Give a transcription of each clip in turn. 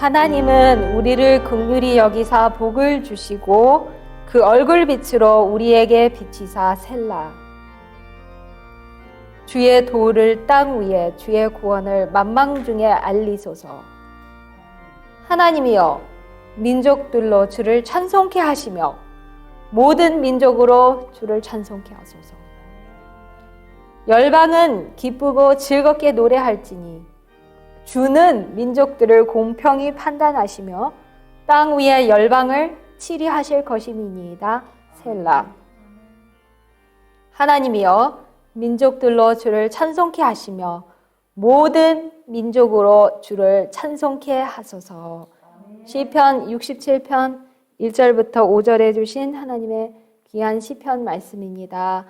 하나님은 우리를 긍휼히 여기사 복을 주시고 그 얼굴빛으로 우리에게 비치사 셀라. 주의 도를 땅 위에 주의 구원을 만방 중에 알리소서. 하나님이여 민족들로 주를 찬송케 하시며 모든 민족으로 주를 찬송케 하소서. 열방은 기쁘고 즐겁게 노래할지니 주는 민족들을 공평히 판단하시며 땅 위의 열방을 치리하실 것임이니이다. 셀라. 하나님이여 민족들로 주를 찬송케 하시며 모든 민족으로 주를 찬송케 하소서. 시편 67편 1절부터 5절에 주신 하나님의 귀한 시편 말씀입니다.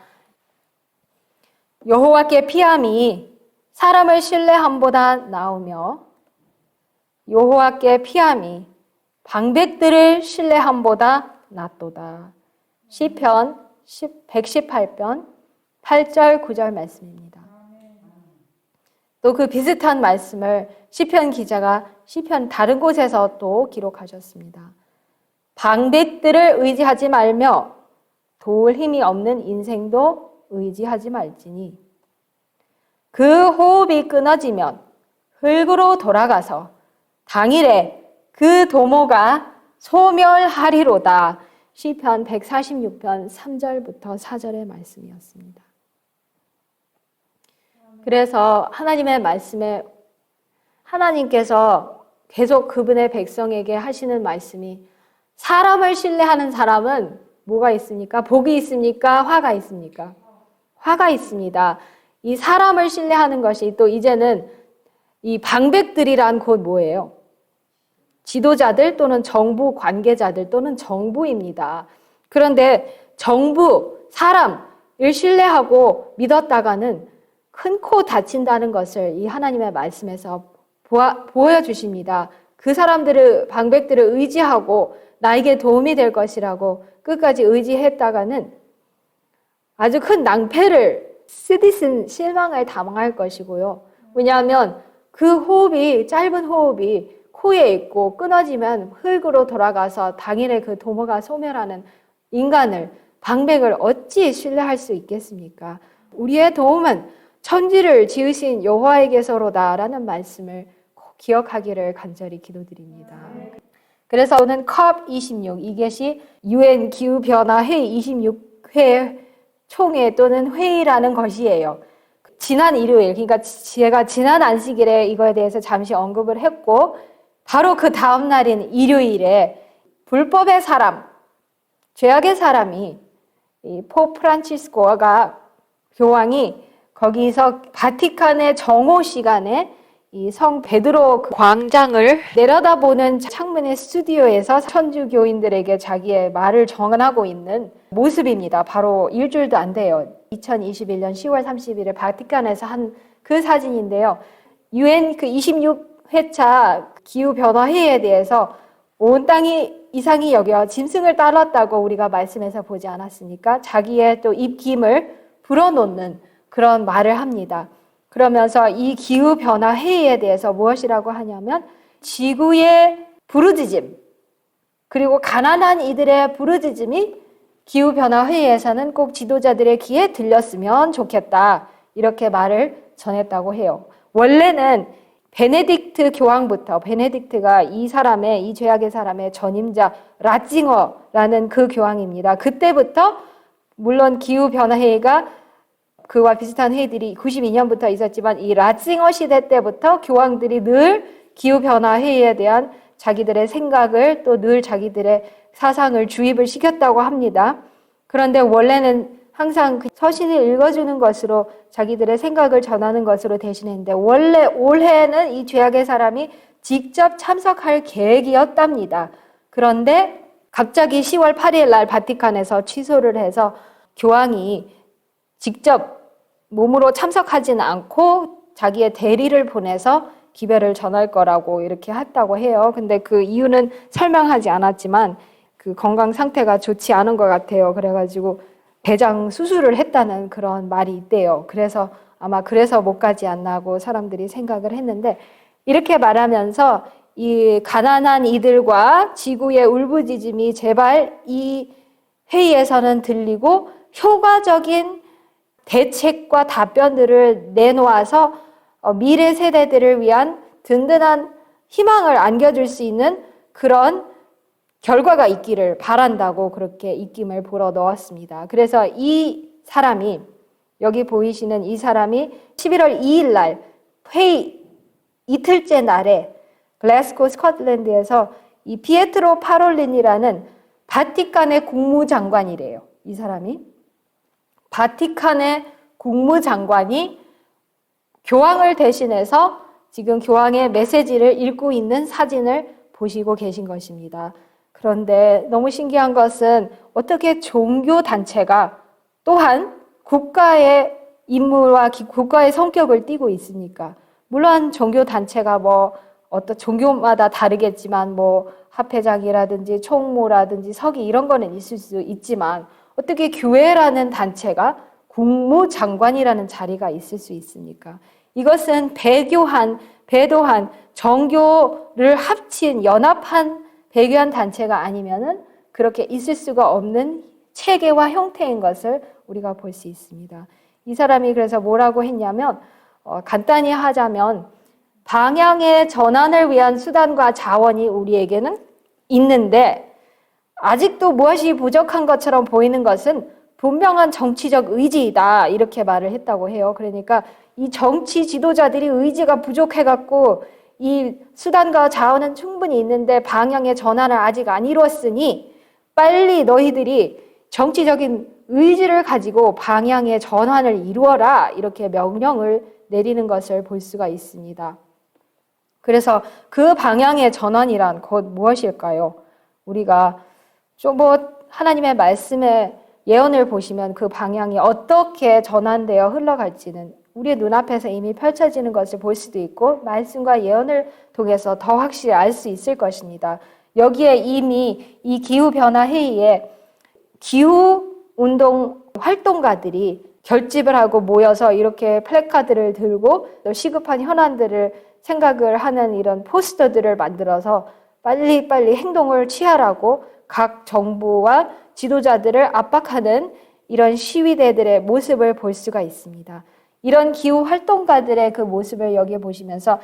여호와께 피함이 사람을 신뢰함보다 나으며 여호와께 피함이 방백들을 신뢰함보다 낫도다. 시편 118편 8절 9절 말씀입니다. 또 그 비슷한 말씀을 시편 기자가 시편 다른 곳에서 또 기록하셨습니다. 방백들을 의지하지 말며 도울 힘이 없는 인생도 의지하지 말지니 그 호흡이 끊어지면 흙으로 돌아가서 당일에 그 도모가 소멸하리로다. 시편 146편 3절부터 4절의 말씀이었습니다. 그래서 하나님의 말씀에 하나님께서 계속 그분의 백성에게 하시는 말씀이 사람을 신뢰하는 사람은 뭐가 있습니까? 복이 있습니까? 화가 있습니까? 화가 있습니다. 이 사람을 신뢰하는 것이 또 이제는 이 방백들이란 곧 뭐예요? 지도자들 또는 정부 관계자들 또는 정부입니다. 그런데 정부, 사람을 신뢰하고 믿었다가는 큰 코 다친다는 것을 이 하나님의 말씀에서 보여주십니다. 그 사람들을, 방백들을 의지하고 나에게 도움이 될 것이라고 끝까지 의지했다가는 아주 큰 낭패를, 쓰디쓴 실망을 당할 것이고요. 왜냐하면 그 호흡이, 짧은 호흡이 코에 있고 끊어지면 흙으로 돌아가서 당일에 그 도모가 소멸하는 인간을, 방백을 어찌 신뢰할 수 있겠습니까? 우리의 도움은 천지를 지으신 여호와에게서로다라는 말씀을 꼭 기억하기를 간절히 기도드립니다. 그래서 오늘 COP26, 이것이 UN 기후변화회의 26회 총회 또는 회의라는 것이에요. 지난 일요일, 그러니까 제가 지난 안식일에 이거에 대해서 잠시 언급을 했고 바로 그 다음 날인 일요일에 불법의 사람, 죄악의 사람이 이 포 프란치스코가 교황이 거기서 바티칸의 정오 시간에 이 성 베드로 광장을 내려다보는 창문의 스튜디오에서 천주교인들에게 자기의 말을 정언하고 있는 모습입니다. 바로 일주일도 안 돼요. 2021년 10월 30일에 바티칸에서 한 그 사진인데요. UN 그 26회차 기후변화회의에 대해서 온 땅이 이상히 여겨 짐승을 따랐다고 우리가 말씀에서 보지 않았습니까? 자기의 또 입김을 불어넣는 그런 말을 합니다. 그러면서 이 기후변화 회의에 대해서 무엇이라고 하냐면 지구의 부르짖음 그리고 가난한 이들의 부르짖음이 기후변화 회의에서는 꼭 지도자들의 귀에 들렸으면 좋겠다 이렇게 말을 전했다고 해요. 원래는 베네딕트 교황부터 베네딕트가 이 죄악의 사람의 전임자 라칭어라는 그 교황입니다. 그때부터 물론 기후변화 회의가 그와 비슷한 회의들이 92년부터 있었지만 이 라칭어 시대 때부터 교황들이 늘 기후변화 회의에 대한 자기들의 생각을 또 늘 자기들의 사상을 주입을 시켰다고 합니다. 그런데 원래는 항상 서신을 읽어주는 것으로 자기들의 생각을 전하는 것으로 대신했는데 원래 올해는 이 죄악의 사람이 직접 참석할 계획이었답니다. 그런데 갑자기 10월 8일 날 바티칸에서 취소를 해서 교황이 직접 몸으로 참석하지는 않고 자기의 대리를 보내서 기별을 전할 거라고 이렇게 했다고 해요. 근데 그 이유는 설명하지 않았지만 그 건강 상태가 좋지 않은 것 같아요. 그래가지고 대장 수술을 했다는 그런 말이 있대요. 그래서 아마 그래서 못 가지 않나 하고 사람들이 생각을 했는데 이렇게 말하면서 이 가난한 이들과 지구의 울부짖음이 제발 이 회의에서는 들리고 효과적인 대책과 답변들을 내놓아서 미래 세대들을 위한 든든한 희망을 안겨줄 수 있는 그런 결과가 있기를 바란다고 그렇게 입김을 불어 넣었습니다. 그래서 이 사람이, 여기 보이시는 이 사람이 11월 2일 날 회의 이틀째 날에 글래스고 스코틀랜드에서 이 피에트로 파롤린이라는 바티칸의 국무장관이래요. 이 사람이 바티칸의 국무장관이 교황을 대신해서 지금 교황의 메시지를 읽고 있는 사진을 보시고 계신 것입니다. 그런데 너무 신기한 것은 어떻게 종교단체가 또한 국가의 임무와 국가의 성격을 띠고 있습니까? 물론 종교단체가 어떤 종교마다 다르겠지만 합회장이라든지 총무라든지 서기 이런 거는 있을 수 있지만 어떻게 교회라는 단체가 국무장관이라는 자리가 있을 수 있습니까? 이것은 배도한 정교를 합친 연합한 배교한 단체가 아니면은 그렇게 있을 수가 없는 체계와 형태인 것을 우리가 볼 수 있습니다. 이 사람이 그래서 뭐라고 했냐면 간단히 하자면 방향의 전환을 위한 수단과 자원이 우리에게는 있는데 아직도 무엇이 부족한 것처럼 보이는 것은 분명한 정치적 의지이다 이렇게 말을 했다고 해요. 그러니까 이 정치 지도자들이 의지가 부족해갖고 이 수단과 자원은 충분히 있는데 방향의 전환을 아직 안 이루었으니 빨리 너희들이 정치적인 의지를 가지고 방향의 전환을 이루어라 이렇게 명령을 내리는 것을 볼 수가 있습니다. 그래서 그 방향의 전환이란 곧 무엇일까요? 우리가 좀 하나님의 말씀의 예언을 보시면 그 방향이 어떻게 전환되어 흘러갈지는 우리의 눈앞에서 이미 펼쳐지는 것을 볼 수도 있고 말씀과 예언을 통해서 더 확실히 알 수 있을 것입니다. 여기에 이미 이 기후변화 회의에 기후운동 활동가들이 결집을 하고 모여서 이렇게 플래카드를 들고 또 시급한 현안들을 생각을 하는 이런 포스터들을 만들어서 빨리빨리 행동을 취하라고 각 정부와 지도자들을 압박하는 이런 시위대들의 모습을 볼 수가 있습니다. 이런 기후 활동가들의 그 모습을 여기 보시면서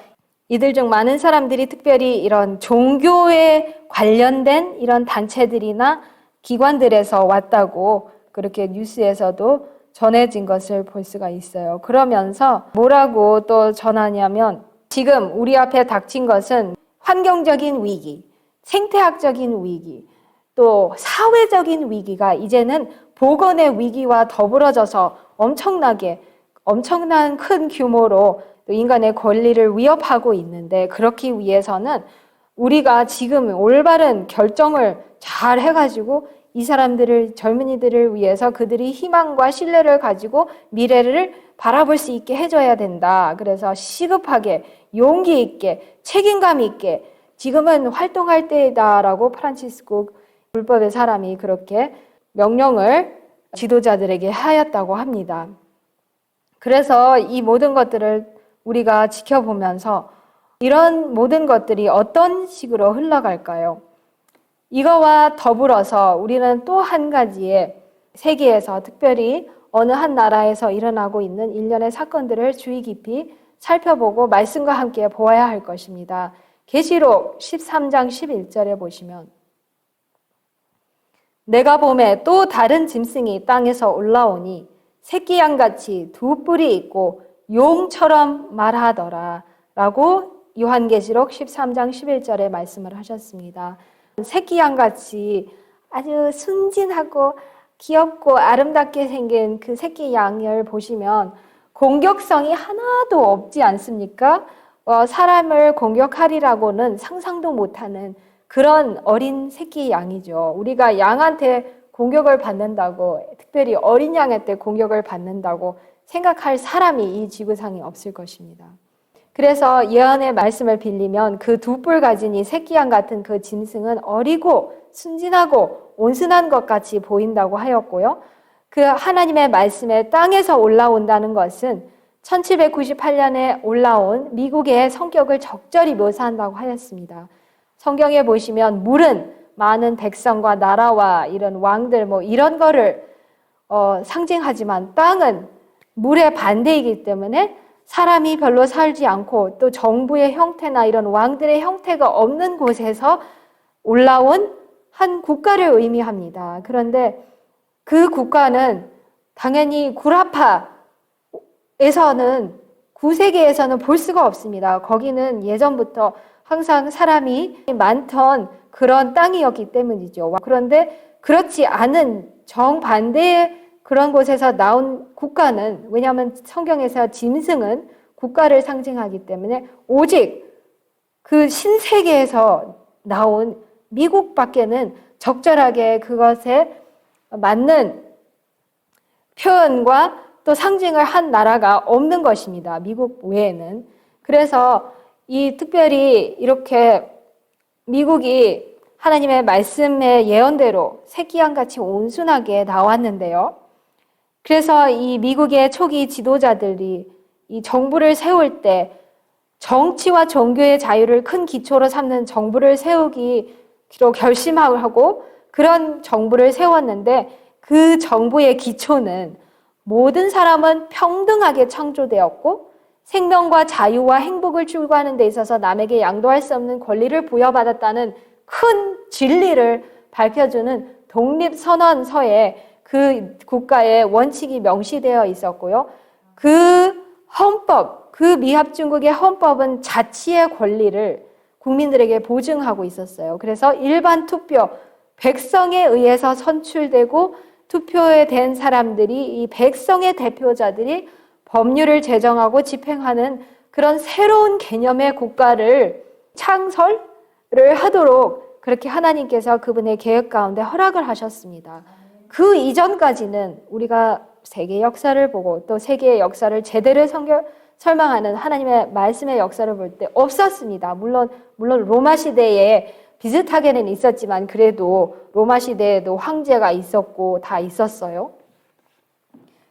이들 중 많은 사람들이 특별히 이런 종교에 관련된 이런 단체들이나 기관들에서 왔다고 그렇게 뉴스에서도 전해진 것을 볼 수가 있어요. 그러면서 뭐라고 또 전하냐면 지금 우리 앞에 닥친 것은 환경적인 위기, 생태학적인 위기, 또 사회적인 위기가 이제는 보건의 위기와 더불어져서 엄청난 큰 규모로 또 인간의 권리를 위협하고 있는데 그렇기 위해서는 우리가 지금 올바른 결정을 잘 해가지고 이 사람들을 젊은이들을 위해서 그들이 희망과 신뢰를 가지고 미래를 바라볼 수 있게 해줘야 된다. 그래서 시급하게 용기 있게 책임감 있게 지금은 활동할 때이다라고 프란치스코 불법의 사람이 그렇게 명령을 지도자들에게 하였다고 합니다. 그래서 이 모든 것들을 우리가 지켜보면서 이런 모든 것들이 어떤 식으로 흘러갈까요? 이거와 더불어서 우리는 또 한 가지의 세계에서 특별히 어느 한 나라에서 일어나고 있는 일련의 사건들을 주의 깊이 살펴보고 말씀과 함께 보아야 할 것입니다. 계시록 13장 11절에 보시면 내가 보매 또 다른 짐승이 땅에서 올라오니 새끼 양같이 두 뿔이 있고 용처럼 말하더라 라고 요한계시록 13장 11절에 말씀을 하셨습니다. 새끼 양같이 아주 순진하고 귀엽고 아름답게 생긴 그 새끼 양을 보시면 공격성이 하나도 없지 않습니까? 사람을 공격하리라고는 상상도 못하는 그런 어린 새끼 양이죠. 우리가 양한테 공격을 받는다고, 특별히 어린 양한테 공격을 받는다고 생각할 사람이 이 지구상에 없을 것입니다. 그래서 예언의 말씀을 빌리면 그 두 뿔 가진 이 새끼 양 같은 그 짐승은 어리고 순진하고 온순한 것 같이 보인다고 하였고요. 그 하나님의 말씀에 땅에서 올라온다는 것은 1798년에 올라온 미국의 성격을 적절히 묘사한다고 하였습니다. 성경에 보시면 물은 많은 백성과 나라와 이런 왕들 이런 거를 상징하지만 땅은 물의 반대이기 때문에 사람이 별로 살지 않고 또 정부의 형태나 이런 왕들의 형태가 없는 곳에서 올라온 한 국가를 의미합니다. 그런데 그 국가는 당연히 구세계에서는 볼 수가 없습니다. 거기는 예전부터 항상 사람이 많던 그런 땅이었기 때문이죠. 그런데 그렇지 않은 정반대의 그런 곳에서 나온 국가는, 왜냐하면 성경에서 짐승은 국가를 상징하기 때문에 오직 그 신세계에서 나온 미국밖에는 적절하게 그것에 맞는 표현과 또 상징을 한 나라가 없는 것입니다. 미국 외에는. 그래서 특별히 이렇게 미국이 하나님의 말씀의 예언대로 새끼양같이 온순하게 나왔는데요. 그래서 이 미국의 초기 지도자들이 이 정부를 세울 때 정치와 종교의 자유를 큰 기초로 삼는 정부를 세우기로 결심하고 그런 정부를 세웠는데 그 정부의 기초는 모든 사람은 평등하게 창조되었고 생명과 자유와 행복을 추구하는 데 있어서 남에게 양도할 수 없는 권리를 부여받았다는 큰 진리를 밝혀주는 독립선언서에 그 국가의 원칙이 명시되어 있었고요. 그 헌법, 그 미합중국의 헌법은 자치의 권리를 국민들에게 보증하고 있었어요. 그래서 일반 투표, 백성에 의해서 선출되고 투표에 된 사람들이, 이 백성의 대표자들이 법률을 제정하고 집행하는 그런 새로운 개념의 국가를 창설을 하도록 그렇게 하나님께서 그분의 계획 가운데 허락을 하셨습니다. 그 이전까지는 우리가 세계 역사를 보고 또 세계의 역사를 제대로 설명하는 하나님의 말씀의 역사를 볼 때 없었습니다. 물론 로마 시대에 비슷하게는 있었지만 그래도 로마 시대에도 황제가 있었고 다 있었어요.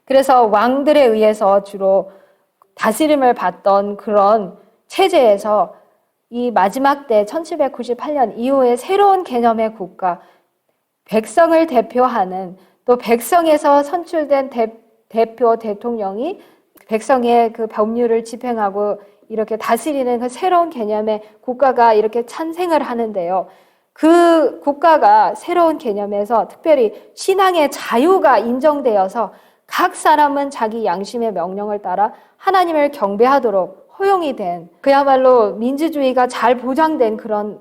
그래서 왕들에 의해서 주로 다스림을 받던 그런 체제에서 이 마지막 때 1798년 이후에 새로운 개념의 국가, 백성을 대표하는 또 백성에서 선출된 대표 대통령이 백성의 그 법률을 집행하고 이렇게 다스리는 그 새로운 개념의 국가가 이렇게 탄생을 하는데요. 그 국가가 새로운 개념에서 특별히 신앙의 자유가 인정되어서 각 사람은 자기 양심의 명령을 따라 하나님을 경배하도록 허용이 된, 그야말로 민주주의가 잘 보장된 그런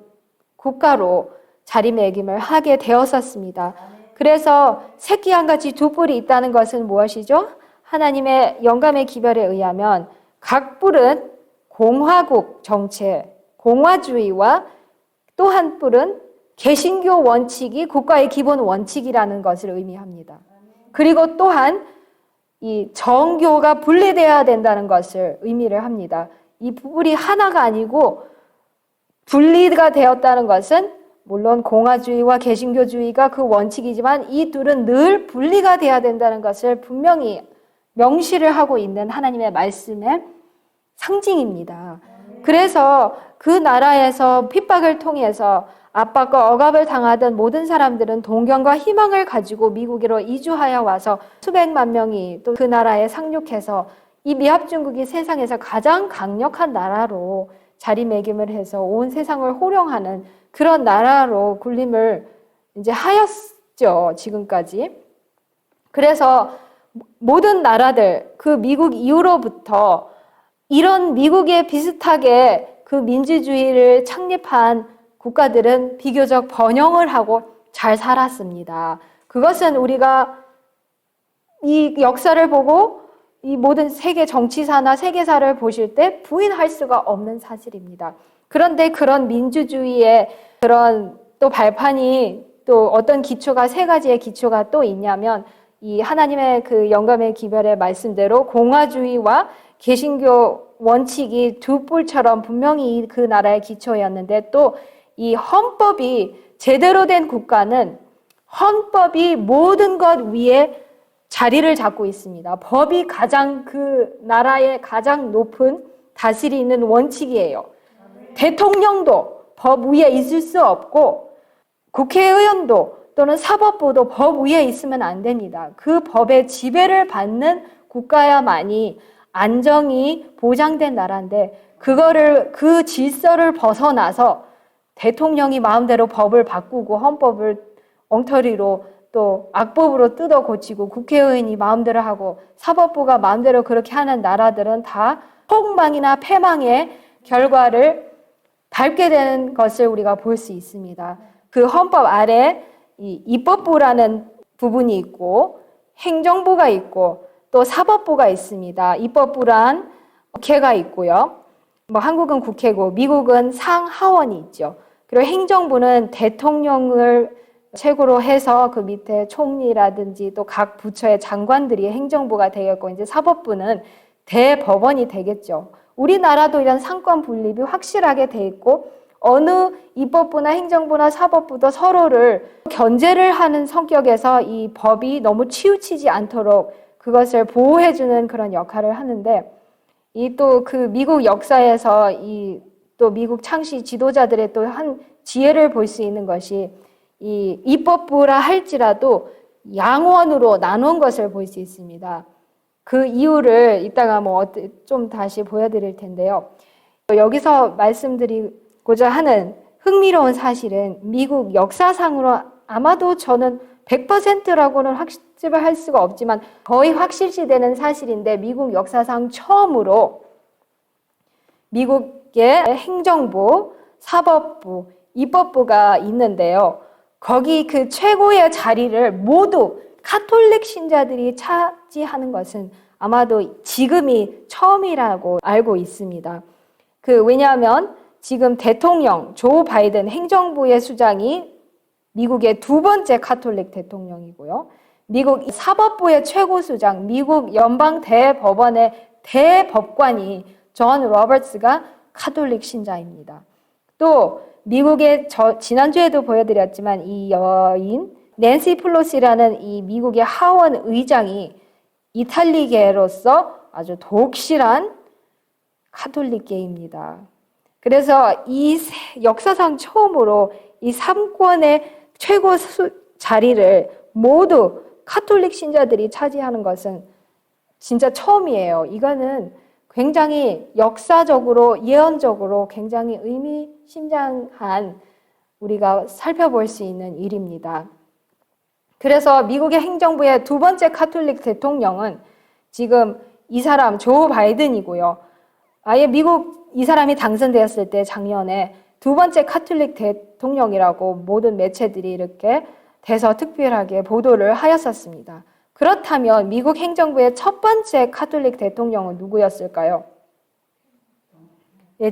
국가로 자리매김을 하게 되었었습니다. 그래서 새끼양같이 두 뿔이 있다는 것은 무엇이죠? 하나님의 영감의 기별에 의하면 각 뿔은 공화국 정체, 공화주의와 또 한 뿔은 개신교 원칙이 국가의 기본 원칙이라는 것을 의미합니다. 그리고 또한 이 정교가 분리되어야 된다는 것을 의미를 합니다. 이 뿔이 하나가 아니고 분리가 되었다는 것은 물론 공화주의와 개신교주의가 그 원칙이지만 이 둘은 늘 분리가 되어야 된다는 것을 분명히 명시를 하고 있는 하나님의 말씀의 상징입니다. 그래서 그 나라에서 핍박을 통해서 압박과 억압을 당하던 모든 사람들은 동경과 희망을 가지고 미국으로 이주하여 와서 수백만 명이 또 그 나라에 상륙해서 이 미합중국이 세상에서 가장 강력한 나라로 자리매김을 해서 온 세상을 호령하는 그런 나라로 군림을 이제 하였죠, 지금까지. 그래서 모든 나라들, 그 미국 이후로부터 이런 미국에 비슷하게 그 민주주의를 창립한 국가들은 비교적 번영을 하고 잘 살았습니다. 그것은 우리가 이 역사를 보고 이 모든 세계 정치사나 세계사를 보실 때 부인할 수가 없는 사실입니다. 그런데 그런 민주주의의 그런 또 발판이 또 어떤 기초가, 세 가지의 기초가 또 있냐면 이 하나님의 그 영감의 기별의 말씀대로 공화주의와 개신교 원칙이 두 뿔처럼 분명히 그 나라의 기초였는데 또 이 헌법이 제대로 된 국가는 헌법이 모든 것 위에 자리를 잡고 있습니다. 법이 가장 그 나라의 가장 높은 다스리는 원칙이에요. 대통령도 법 위에 있을 수 없고 국회의원도 또는 사법부도 법 위에 있으면 안 됩니다. 그 법의 지배를 받는 국가야만이 안정이 보장된 나라인데 그 질서를 벗어나서 대통령이 마음대로 법을 바꾸고 헌법을 엉터리로 또 악법으로 뜯어 고치고 국회의원이 마음대로 하고 사법부가 마음대로 그렇게 하는 나라들은 다 폭망이나 패망의 결과를 밟게 되는 것을 우리가 볼 수 있습니다. 그 헌법 아래 이 입법부라는 부분이 있고 행정부가 있고 또 사법부가 있습니다. 입법부란 국회가 있고요. 한국은 국회고 미국은 상하원이 있죠. 그리고 행정부는 대통령을 최고로 해서 그 밑에 총리라든지 또 각 부처의 장관들이 행정부가 되겠고 이제 사법부는 대법원이 되겠죠. 우리나라도 이런 상권 분립이 확실하게 돼 있고 어느 입법부나 행정부나 사법부도 서로를 견제를 하는 성격에서 이 법이 너무 치우치지 않도록 그것을 보호해주는 그런 역할을 하는데 이 또 그 미국 역사에서 이 또 미국 창시 지도자들의 또 한 지혜를 볼 수 있는 것이 이 입법부라 할지라도 양원으로 나눈 것을 볼 수 있습니다. 그 이유를 이따가 좀 다시 보여드릴 텐데요. 여기서 말씀드리고자 하는 흥미로운 사실은 미국 역사상으로 아마도 저는 100%라고는 확실을 할 수가 없지만 거의 확실시되는 사실인데 미국 역사상 처음으로 미국의 행정부, 사법부, 입법부가 있는데요. 거기 그 최고의 자리를 모두 카톨릭 신자들이 차지하는 것은 아마도 지금이 처음이라고 알고 있습니다. 왜냐하면 지금 대통령 조 바이든 행정부의 수장이 미국의 두 번째 카톨릭 대통령이고요. 미국 사법부의 최고 수장, 미국 연방 대법원의 대법관이 존 로버츠가 카톨릭 신자입니다. 또 미국의 지난주에도 보여드렸지만 이 여인 낸시 플로시라는 이 미국의 하원 의장이 이탈리계로서 아주 독실한 카톨릭계입니다. 그래서 이 역사상 처음으로 이 3권의 최고 자리를 모두 카톨릭 신자들이 차지하는 것은 진짜 처음이에요. 이거는 굉장히 역사적으로 예언적으로 굉장히 의미심장한 우리가 살펴볼 수 있는 일입니다. 그래서 미국의 행정부의 두 번째 카톨릭 대통령은 지금 이 사람 조 바이든이고요. 아예 미국 이 사람이 당선되었을 때 작년에 두 번째 카톨릭 대통령이라고 모든 매체들이 이렇게 대서특필하게 보도를 하였었습니다. 그렇다면 미국 행정부의 첫 번째 카톨릭 대통령은 누구였을까요?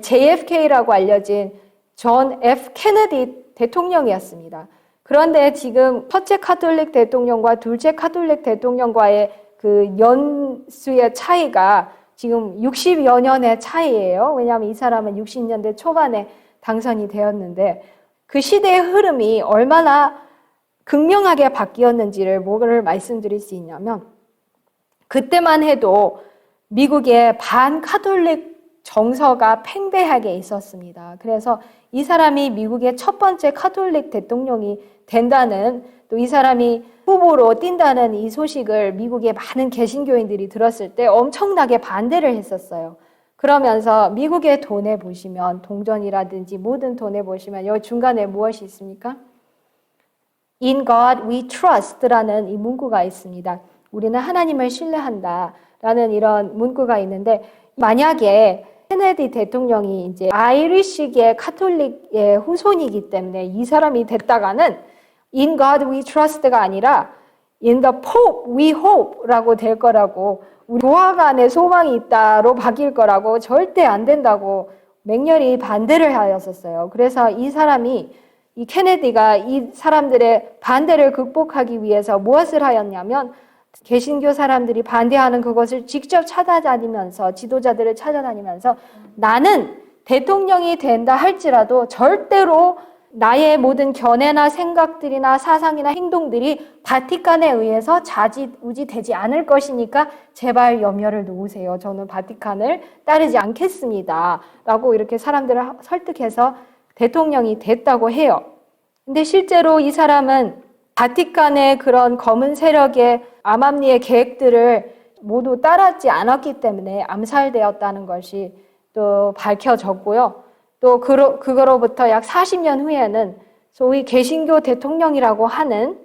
JFK라고 알려진 존 F. 케네디 대통령이었습니다. 그런데 지금 첫째 카톨릭 대통령과 둘째 카톨릭 대통령과의 그 연수의 차이가 지금 60여 년의 차이예요. 왜냐하면 이 사람은 60년대 초반에 당선이 되었는데 그 시대의 흐름이 얼마나 극명하게 바뀌었는지를 뭐를 말씀드릴 수 있냐면 그때만 해도 미국의 반카톨릭 정서가 팽배하게 있었습니다. 그래서 이 사람이 미국의 첫 번째 카톨릭 대통령이 된다는 또 이 사람이 후보로 뛴다는 이 소식을 미국의 많은 개신교인들이 들었을 때 엄청나게 반대를 했었어요. 그러면서 미국의 돈에 보시면 동전이라든지 모든 돈에 보시면 여기 중간에 무엇이 있습니까? In God we trust라는 이 문구가 있습니다. 우리는 하나님을 신뢰한다라는 이런 문구가 있는데 만약에 케네디 대통령이 이제 아이리시계 카톨릭의 후손이기 때문에 이 사람이 됐다가는 In God we trust가 아니라 In the Pope we hope라고 될 거라고 우리 교황 안에 소망이 있다로 바뀔 거라고 절대 안 된다고 맹렬히 반대를 하였었어요. 그래서 이 사람이 이 케네디가 이 사람들의 반대를 극복하기 위해서 무엇을 하였냐면 개신교 사람들이 반대하는 그것을 직접 찾아다니면서 지도자들을 찾아다니면서 나는 대통령이 된다 할지라도 절대로 나의 모든 견해나 생각들이나 사상이나 행동들이 바티칸에 의해서 좌지우지 되지 않을 것이니까 제발 염려를 놓으세요. 저는 바티칸을 따르지 않겠습니다. 라고 이렇게 사람들을 설득해서 대통령이 됐다고 해요. 근데 실제로 이 사람은 바티칸의 그런 검은 세력의 암암리의 계획들을 모두 따랐지 않았기 때문에 암살되었다는 것이 또 밝혀졌고요. 또 그거로부터 약 40년 후에는 소위 개신교 대통령이라고 하는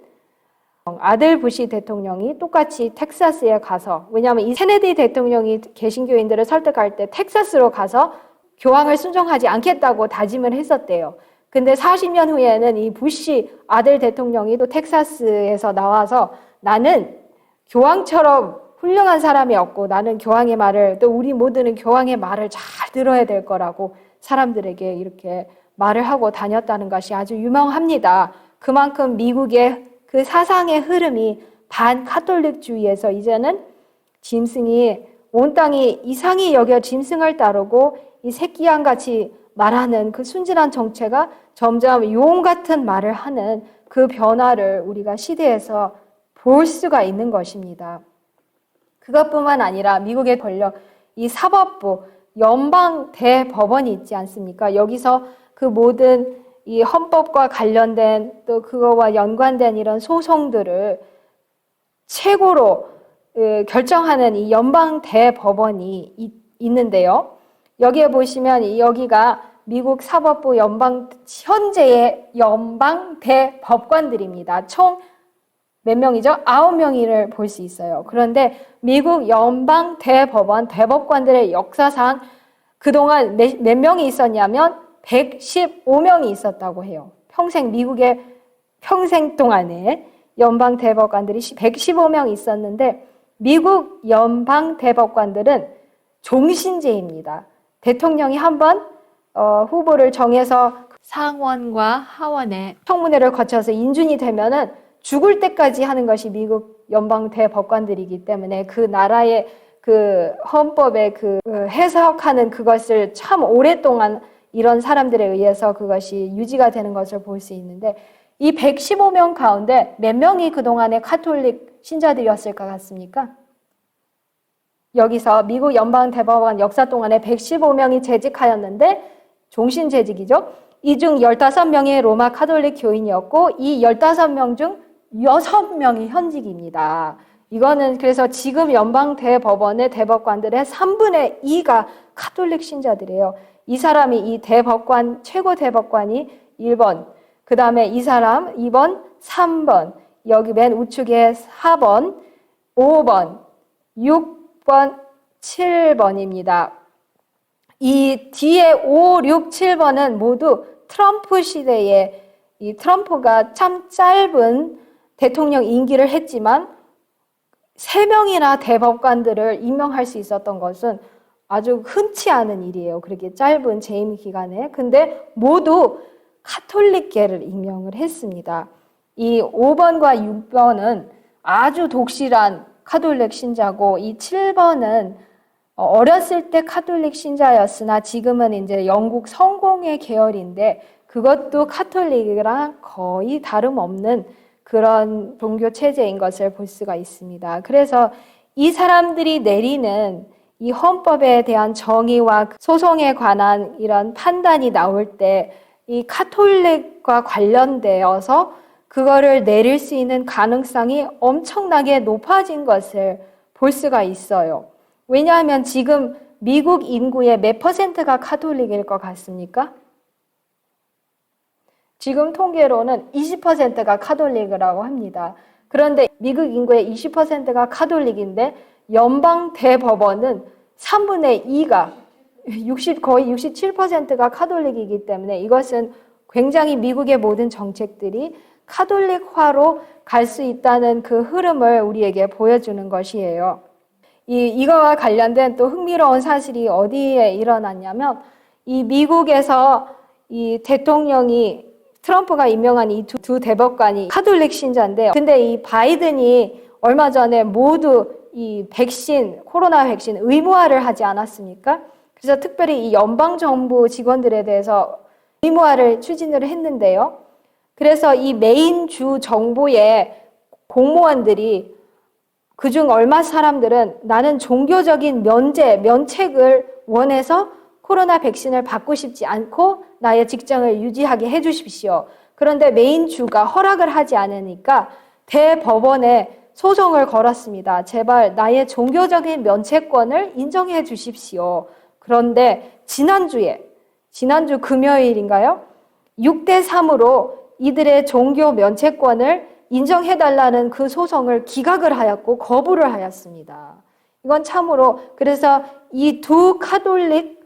아들 부시 대통령이 똑같이 텍사스에 가서, 왜냐하면 이 케네디 대통령이 개신교인들을 설득할 때 텍사스로 가서 교황을 순종하지 않겠다고 다짐을 했었대요. 근데 40년 후에는 이 부시 아들 대통령이 또 텍사스에서 나와서 나는 교황처럼 훌륭한 사람이 없고 나는 교황의 말을, 또 우리 모두는 교황의 말을 잘 들어야 될 거라고 사람들에게 이렇게 말을 하고 다녔다는 것이 아주 유명합니다. 그만큼 미국의 그 사상의 흐름이 반카톨릭주의에서 이제는 짐승이, 온 땅이 이상히 여겨 짐승을 따르고 이 새끼양같이 말하는 그 순진한 정체가 점점 용 같은 말을 하는 그 변화를 우리가 시대에서 볼 수가 있는 것입니다. 그것뿐만 아니라 미국의 권력, 이 사법부, 연방 대법원이 있지 않습니까? 여기서 그 모든 이 헌법과 관련된 또 그거와 연관된 이런 소송들을 최고로 결정하는 이 연방 대법원이 있는데요. 여기에 보시면 여기가 미국 사법부 현재의 연방 대법관들입니다. 총 몇 명이죠? 9명을 볼 수 있어요. 그런데 미국 연방 대법원 대법관들의 역사상 그동안 몇 명이 있었냐면 115명이 있었다고 해요. 미국의 평생 동안에 연방 대법관들이 115명 있었는데 미국 연방 대법관들은 종신제입니다. 대통령이 한번 후보를 정해서 상원과 하원의 청문회를 거쳐서 인준이 되면은 죽을 때까지 하는 것이 미국 연방 대법관들이기 때문에 그 나라의 그 헌법의 그 해석하는 그것을 참 오랫동안 이런 사람들에 의해서 그것이 유지가 되는 것을 볼 수 있는데, 이 115명 가운데 몇 명이 그동안의 카톨릭 신자들이었을 것 같습니까? 여기서 미국 연방 대법원 역사 동안에 115명이 재직하였는데 종신재직이죠. 이 중 15명이 로마 카톨릭 교인이었고 이 15명 중 6명이 현직입니다. 이거는 그래서 지금 연방 대법원의 대법관들의 3분의 2가 카톨릭 신자들이에요. 이 사람이 이 대법관, 최고 대법관이 1번, 그 다음에 이 사람 2번, 3번, 여기 맨 우측에 4번, 5번, 6번, 7번입니다. 이 뒤에 5, 6, 7번은 모두 트럼프 시대에 이 트럼프가 참 짧은 대통령 임기를 했지만 3명이나 대법관들을 임명할 수 있었던 것은 아주 흔치 않은 일이에요. 그렇게 짧은 재임 기간에. 근데 모두 카톨릭계를 임명을 했습니다. 이 5번과 6번은 아주 독실한 카톨릭 신자고 이 7번은 어렸을 때 카톨릭 신자였으나 지금은 이제 영국 성공회 계열인데 그것도 카톨릭이랑 거의 다름없는 그런 종교 체제인 것을 볼 수가 있습니다. 그래서 이 사람들이 내리는 이 헌법에 대한 정의와 소송에 관한 이런 판단이 나올 때 이 카톨릭과 관련되어서 그거를 내릴 수 있는 가능성이 엄청나게 높아진 것을 볼 수가 있어요. 왜냐하면 지금 미국 인구의 몇 %가 카톨릭일 것 같습니까? 지금 통계로는 20%가 카톨릭이라고 합니다. 그런데 미국 인구의 20%가 카톨릭인데 연방 대법원은 3분의 2가 거의 67%가 카톨릭이기 때문에 이것은 굉장히 미국의 모든 정책들이 카톨릭화로 갈 수 있다는 그 흐름을 우리에게 보여주는 것이에요. 이거와 관련된 또 흥미로운 사실이 어디에 일어났냐면 이 미국에서 이 대통령이 트럼프가 임명한 이 두 대법관이 카톨릭 신자인데 근데 이 바이든이 얼마 전에 모두 이 코로나 백신 의무화를 하지 않았습니까? 그래서 특별히 이 연방정부 직원들에 대해서 의무화를 추진을 했는데요. 그래서 이 메인 주 정부의 공무원들이 그중 얼마 사람들은 나는 종교적인 면책을 원해서 코로나 백신을 받고 싶지 않고 나의 직장을 유지하게 해주십시오. 그런데 메인 주가 허락을 하지 않으니까 대법원에 소송을 걸었습니다. 제발 나의 종교적인 면책권을 인정해 주십시오. 그런데 지난주 금요일인가요? 6대3으로 이들의 종교 면책권을 인정해달라는 그 소송을 기각을 하였고 거부를 하였습니다. 이건 참으로 그래서 이 두 카톨릭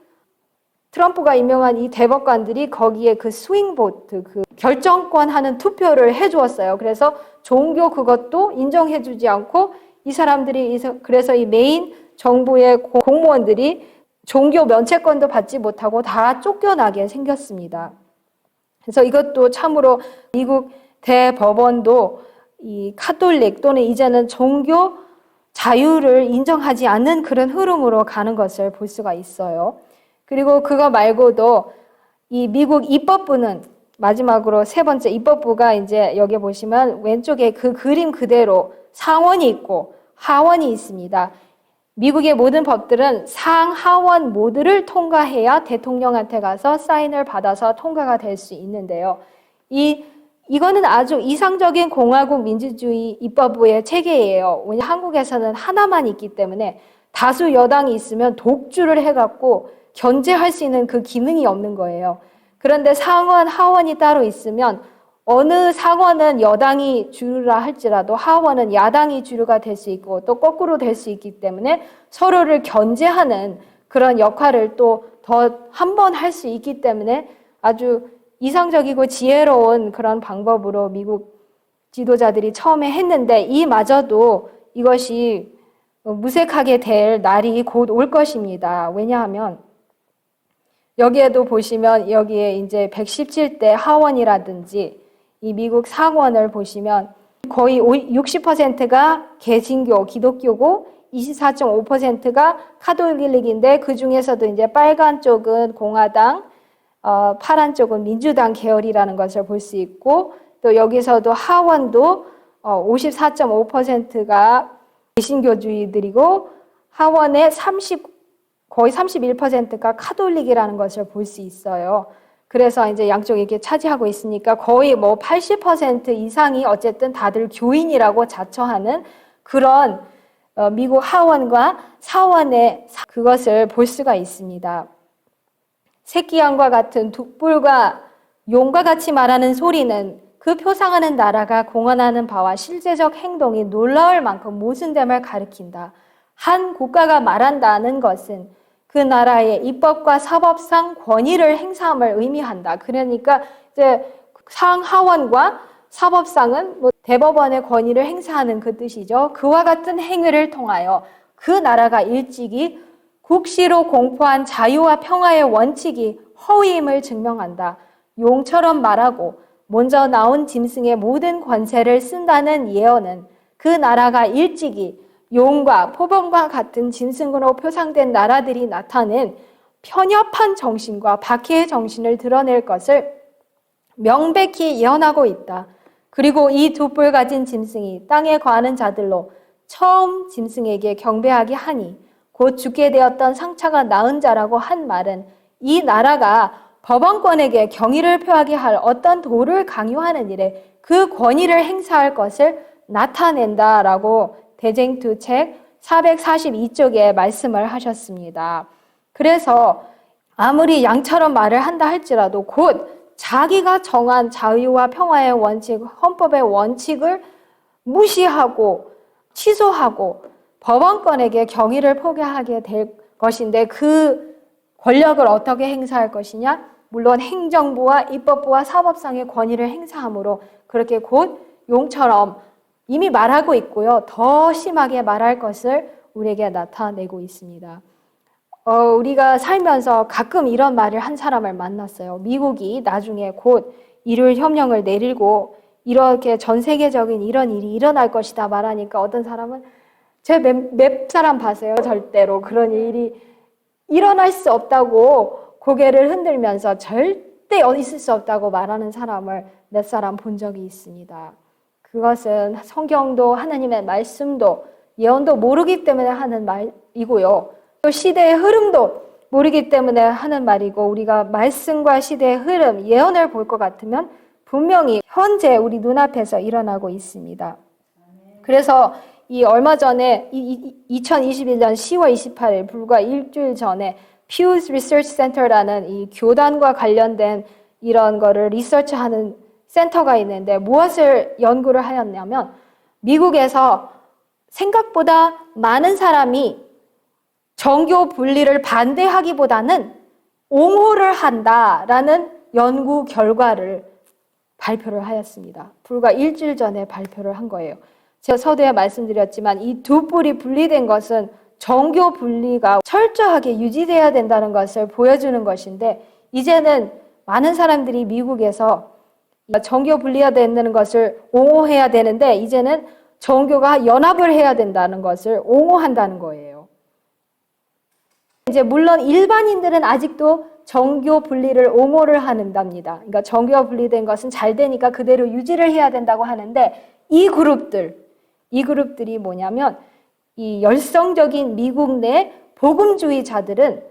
트럼프가 임명한 이 대법관들이 거기에 그 스윙보트 그 결정권 하는 투표를 해주었어요. 그래서 종교 그것도 인정해주지 않고 이 사람들이 그래서 이 메인 정부의 공무원들이 종교 면책권도 받지 못하고 다 쫓겨나게 생겼습니다. 그래서 이것도 참으로 미국 대법원도 이 카톨릭 또는 이제는 종교 자유를 인정하지 않는 그런 흐름으로 가는 것을 볼 수가 있어요. 그리고 그거 말고도 이 미국 입법부는 마지막으로 세 번째 입법부가 이제 여기 보시면 왼쪽에 그 그림 그대로 상원이 있고 하원이 있습니다. 미국의 모든 법들은 상하원 모두를 통과해야 대통령한테 가서 사인을 받아서 통과가 될 수 있는데요. 이거는 아주 이상적인 공화국 민주주의 입법부의 체계예요. 왜냐하면 한국에서는 하나만 있기 때문에 다수 여당이 있으면 독주를 해갖고 견제할 수 있는 그 기능이 없는 거예요. 그런데 상원, 하원이 따로 있으면 어느 상원은 여당이 주류라 할지라도 하원은 야당이 주류가 될 수 있고 또 거꾸로 될 수 있기 때문에 서로를 견제하는 그런 역할을 또 더 한 번 할 수 있기 때문에 아주 이상적이고 지혜로운 그런 방법으로 미국 지도자들이 처음에 했는데 이마저도 이것이 무색하게 될 날이 곧 올 것입니다. 왜냐하면 여기에도 보시면 여기에 이제 117대 하원이라든지 이 미국 상원을 보시면 거의 60%가 개신교, 기독교고 24.5%가 카톨릭인데 그 중에서도 이제 빨간 쪽은 공화당, 파란 쪽은 민주당 계열이라는 것을 볼 수 있고 또 여기서도 하원도 54.5%가 개신교주의들이고 하원의 거의 31%가 카톨릭이라는 것을 볼 수 있어요. 그래서 이제 양쪽 이렇게 차지하고 있으니까 거의 뭐 80% 이상이 어쨌든 다들 교인이라고 자처하는 그런 미국 하원과 사원의 그것을 볼 수가 있습니다. 새끼양과 같은 독불과 용과 같이 말하는 소리는 그 표상하는 나라가 공언하는 바와 실제적 행동이 놀라울 만큼 모순됨을 가리킨다. 한 국가가 말한다는 것은 그 나라의 입법과 사법상 권위를 행사함을 의미한다. 그러니까 이제 상하원과 사법상은 뭐 대법원의 권위를 행사하는 그 뜻이죠. 그와 같은 행위를 통하여 그 나라가 일찍이 국시로 공포한 자유와 평화의 원칙이 허위임을 증명한다. 용처럼 말하고 먼저 나온 짐승의 모든 권세를 쓴다는 예언은 그 나라가 일찍이 용과 포범과 같은 짐승으로 표상된 나라들이 나타낸 편협한 정신과 박해의 정신을 드러낼 것을 명백히 예언하고 있다. 그리고 이 두 뿔 가진 짐승이 땅에 거하는 자들로 처음 짐승에게 경배하게 하니 곧 죽게 되었던 상처가 나은 자라고 한 말은 이 나라가 법원권에게 경의를 표하게 할 어떤 도를 강요하는 일에 그 권위를 행사할 것을 나타낸다라고 대쟁투 책 442쪽에 말씀을 하셨습니다. 그래서 아무리 양처럼 말을 한다 할지라도 곧 자기가 정한 자유와 평화의 원칙, 헌법의 원칙을 무시하고 취소하고 법원권에게 경의를 포기하게 될 것인데 그 권력을 어떻게 행사할 것이냐? 물론 행정부와 입법부와 사법상의 권위를 행사함으로 그렇게 곧 용처럼 이미 말하고 있고요. 더 심하게 말할 것을 우리에게 나타내고 있습니다. 우리가 살면서 가끔 이런 말을 한 사람을 만났어요. 미국이 나중에 곧 일요일 협령을 내리고 이렇게 전 세계적인 이런 일이 일어날 것이다 말하니까 어떤 사람은 제 몇 사람 봤어요. 절대로 그런 일이 일어날 수 없다고 고개를 흔들면서 절대 절대 있을 수 없다고 말하는 사람을 몇 사람 본 적이 있습니다. 그것은 성경도 하나님의 말씀도 예언도 모르기 때문에 하는 말이고요. 또 시대의 흐름도 모르기 때문에 하는 말이고, 우리가 말씀과 시대의 흐름, 예언을 볼 것 같으면 분명히 현재 우리 눈앞에서 일어나고 있습니다. 그래서 이 얼마 전에 2021년 10월 28일 불과 일주일 전에 Pew Research Center라는 이 교단과 관련된 이런 거를 리서치하는 센터가 있는데 무엇을 연구를 하였냐면 미국에서 생각보다 많은 사람이 정교 분리를 반대하기보다는 옹호를 한다라는 연구 결과를 발표를 하였습니다. 불과 일주일 전에 발표를 한 거예요. 제가 서두에 말씀드렸지만 이 두 뿔이 분리된 것은 정교 분리가 철저하게 유지돼야 된다는 것을 보여주는 것인데, 이제는 많은 사람들이 미국에서 정교 분리가 된다는 것을 옹호해야 되는데 이제는 정교가 연합을 해야 된다는 것을 옹호한다는 거예요. 이제 물론 일반인들은 아직도 정교 분리를 옹호를 한답니다. 그러니까 정교가 분리된 것은 잘 되니까 그대로 유지를 해야 된다고 하는데, 이 그룹들이 뭐냐면 이 열성적인 미국 내 복음주의자들은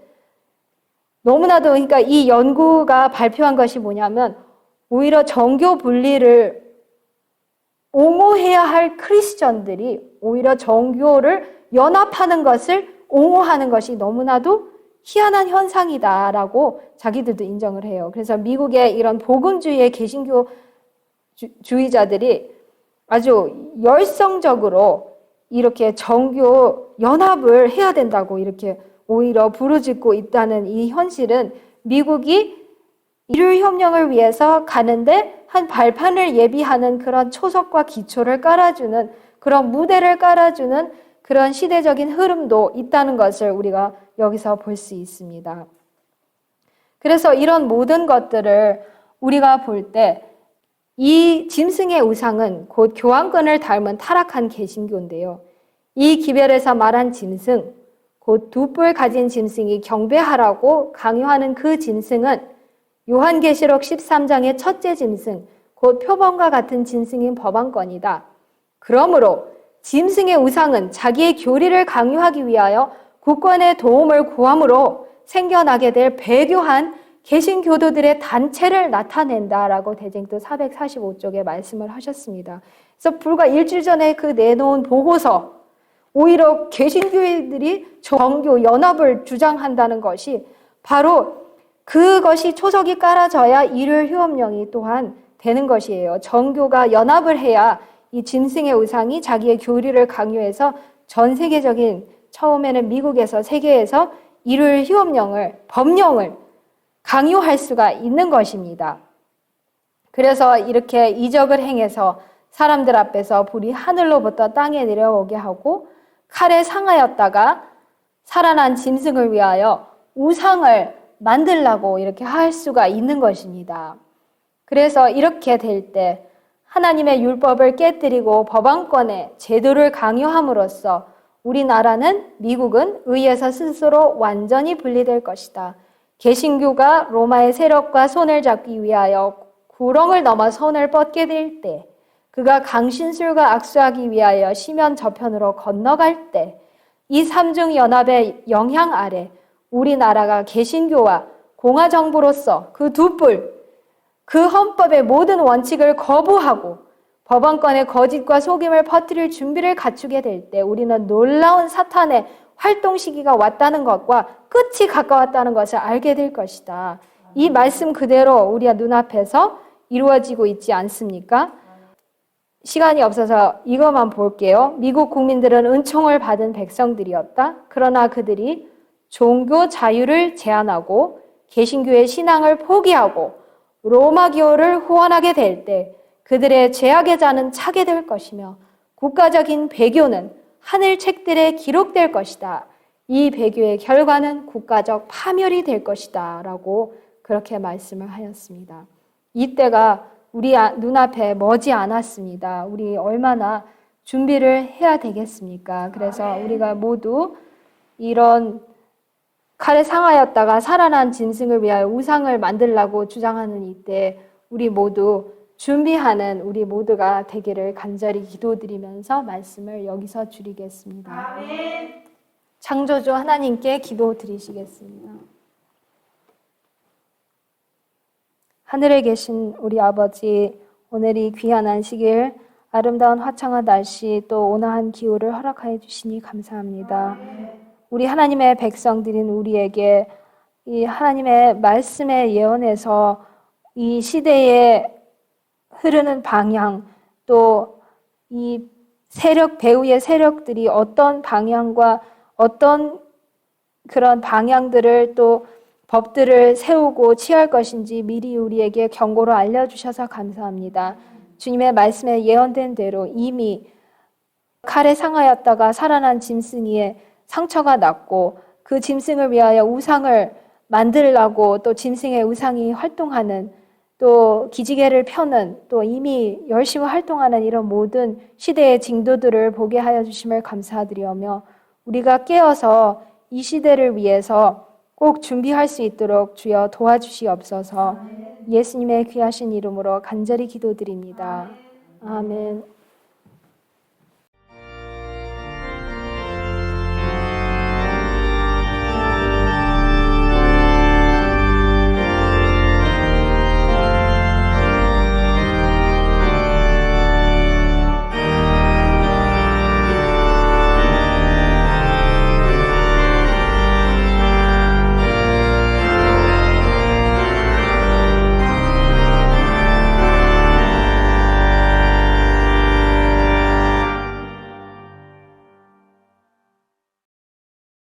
너무나도, 그러니까 이 연구가 발표한 것이 뭐냐면 오히려 정교 분리를 옹호해야 할 크리스천들이 오히려 정교를 연합하는 것을 옹호하는 것이 너무나도 희한한 현상이다라고 자기들도 인정을 해요. 그래서 미국의 이런 복음주의의 개신교주의자들이 아주 열성적으로 이렇게 정교 연합을 해야 된다고 이렇게 오히려 부르짖고 있다는 이 현실은 미국이 일요일협령을 위해서 가는데 한 발판을 예비하는 그런 초석과 기초를 깔아주는, 그런 무대를 깔아주는 그런 시대적인 흐름도 있다는 것을 우리가 여기서 볼 수 있습니다. 그래서 이런 모든 것들을 우리가 볼 때 이 짐승의 우상은 곧 교황권을 닮은 타락한 개신교인데요. 이 기별에서 말한 짐승, 곧 두 뿔 가진 짐승이 경배하라고 강요하는 그 짐승은 요한계시록 13장의 첫째 짐승, 곧 표범과 같은 짐승인 법왕권이다. 그러므로 짐승의 우상은 자기의 교리를 강요하기 위하여 국권의 도움을 구함으로 생겨나게 될 배교한 개신교도들의 단체를 나타낸다라고 대쟁도 445쪽에 말씀을 하셨습니다. 그래서 불과 일주일 전에 그 내놓은 보고서, 오히려 개신교회들이 정교 연합을 주장한다는 것이 바로 그것이 초석이 깔아져야 일요일 휴업령이 또한 되는 것이에요. 정교가 연합을 해야 이 짐승의 우상이 자기의 교리를 강요해서 전 세계적인, 처음에는 미국에서 세계에서 일요일 휴업령을, 법령을 강요할 수가 있는 것입니다. 그래서 이렇게 이적을 행해서 사람들 앞에서 불이 하늘로부터 땅에 내려오게 하고 칼에 상하였다가 살아난 짐승을 위하여 우상을 만들라고 이렇게 할 수가 있는 것입니다. 그래서 이렇게 될 때 하나님의 율법을 깨뜨리고 법왕권의 제도를 강요함으로써 우리나라는, 미국은 의에서 스스로 완전히 분리될 것이다. 개신교가 로마의 세력과 손을 잡기 위하여 구렁을 넘어 손을 뻗게 될 때, 그가 강신술과 악수하기 위하여 시면 저편으로 건너갈 때, 이 삼중연합의 영향 아래 우리나라가 개신교와 공화정부로서 그 두 뿔, 그 헌법의 모든 원칙을 거부하고 법왕권의 거짓과 속임을 퍼뜨릴 준비를 갖추게 될 때 우리는 놀라운 사탄의 활동 시기가 왔다는 것과 끝이 가까웠다는 것을 알게 될 것이다. 이 말씀 그대로 우리 눈앞에서 이루어지고 있지 않습니까? 시간이 없어서 이것만 볼게요. 미국 국민들은 은총을 받은 백성들이었다. 그러나 그들이 종교 자유를 제한하고 개신교의 신앙을 포기하고 로마교를 후원하게 될 때 그들의 죄악의 잔은 차게 될 것이며 국가적인 배교는 하늘 책들에 기록될 것이다. 이 배교의 결과는 국가적 파멸이 될 것이다. 라고 그렇게 말씀을 하였습니다. 이때가 우리 눈앞에 머지 않았습니다. 우리 얼마나 준비를 해야 되겠습니까? 그래서 우리가 모두 이런 칼에 상하였다가 살아난 짐승을 위하여 우상을 만들라고 주장하는 이때 우리 모두 준비하는 우리 모두가 되기를 간절히 기도드리면서 말씀을 여기서 줄이겠습니다. 아멘. 창조주 하나님께 기도드리시겠습니다. 하늘에 계신 우리 아버지, 오늘 이 귀한 안식일, 아름다운 화창한 날씨, 또 온화한 기후를 허락하여 주시니 감사합니다. 우리 하나님의 백성들인 우리에게 이 하나님의 말씀의 예언에서 이 시대에 흐르는 방향, 또 이 세력, 배후의 세력들이 어떤 방향과 어떤 그런 방향들을 또 법들을 세우고 취할 것인지 미리 우리에게 경고로 알려주셔서 감사합니다. 주님의 말씀에 예언된 대로 이미 칼에 상하였다가 살아난 짐승이에 상처가 났고 그 짐승을 위하여 우상을 만들라고 또 짐승의 우상이 활동하는 또 기지개를 펴는 또 이미 열심히 활동하는 이런 모든 시대의 징조들을 보게 하여 주심을 감사드리오며 우리가 깨어서 이 시대를 위해서 꼭 준비할 수 있도록 주여 도와주시옵소서. 예수님의 귀하신 이름으로 간절히 기도드립니다. 아멘.